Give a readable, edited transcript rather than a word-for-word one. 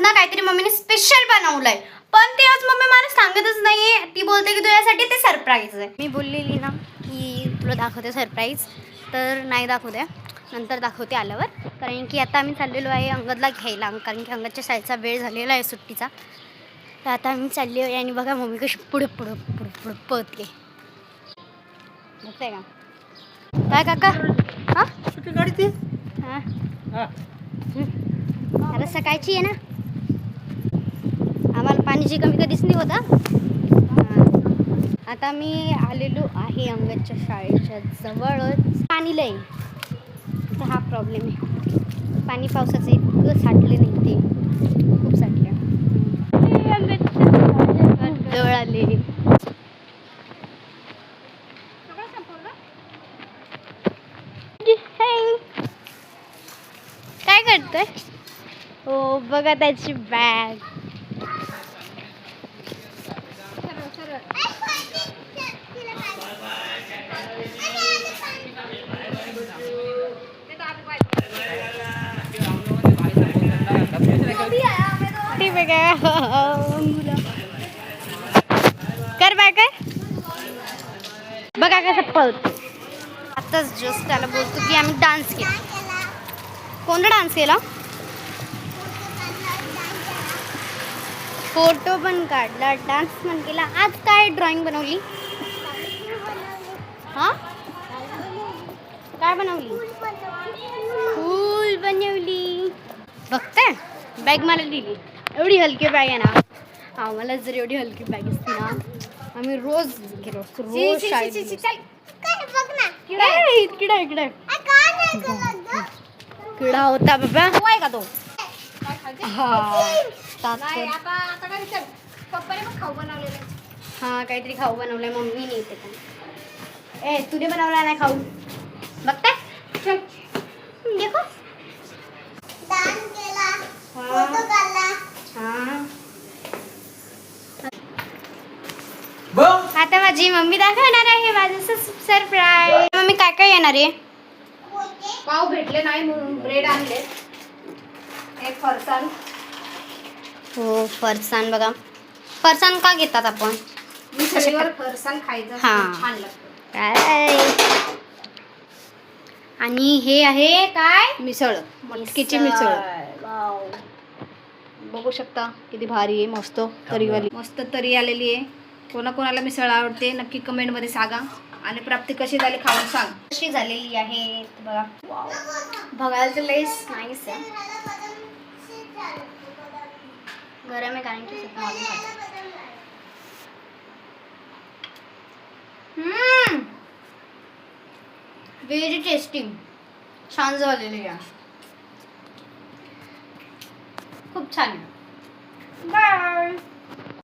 ना काहीतरी मम्मीने स्पेशल बनवलंय, पण ते आज मम्मी मला सांगतच नाहीये. ती बोलते की तुझ्यासाठी ते सरप्राईज आहे. मी बोललेली ना की तुला दाखवते सरप्राईज, तर नाही दाखवते, नंतर दाखवते आल्यावर. कारण की आता आम्ही चाललेलो आहे अंगदला घ्यायला, कारण की अंगदच्या शाळेचा वेळ झालेला आहे सुट्टीचा. तर आता आम्ही चाललो आहे आणि बघा मम्मी कशी पुढे पुढे पुढे पुढे पळते. बघताय का काय काका? हां गाडी ती हां आता सकाळची आहे ना, आम्हाला पाण्याची कमी कधीच नाही होता. आता मी आलेलो आहे अंगदच्या शाळेच्या जवळच. पाणी लय तर हा प्रॉब्लेम आहे, पाणी पावसाचं इतकं साठलं नाही, ते खूप साठलं. जवळ आले. काय करतोय? हो बघा त्याची बॅग. कर बाय कर, बघा कसं पळतो. आताच जस्ट त्याला बोलतो की आम्ही डान्स केला. कोणता डान्स केला? फोटो पण काढला, डान्स पण केला. आज काय ड्रॉइंग बनवली? हां काय बनवली? फूल बनवली. बघताय बॅग मला दिली, एवढी हलकी बॅग आहे ना. आम्हाला जर एवढी हलकी बॅग असती ना, आम्ही रोज गेलो असतो, रोज शाळेत. किडा इकडे किडा होता बाबा. का तो हा काहीतरी खाऊ बनवलंय मम्मीने. ते पण ए तुने बनवला नाही खाऊ. बघताय देखो आता माझी मम्मी दाखवणार आहे माझं सरप्राईज. मम्मी काय काय येणार आहे? पाव भेटले नाही म्हणून ब्रेड आणले, एक फरसाण. हो फरसाण. बघा फरसाण का घेतात आपण? मिसळीवर फरसाण खायचं छान लागतं. काय आणि हे आहे काय? मिसळ, मटकीची मिसळ. बघू शकता किती भारी आहे, मस्त तरीवाली, मस्त तरी आलेली आहे. कोणाकोणाला मिसळ आवडते नक्की कमेंट मध्ये सांगा, आणि प्राप्ती कशी झाली खाऊन सांग. कशी झालेली आहे बघा. बघायला तर लईच नाईस आहे. गरम आहे कारण की खूप मॉर्निंग खाते. व्हेरी टेस्टी, छान झालेली आहे, खूप छान आहे.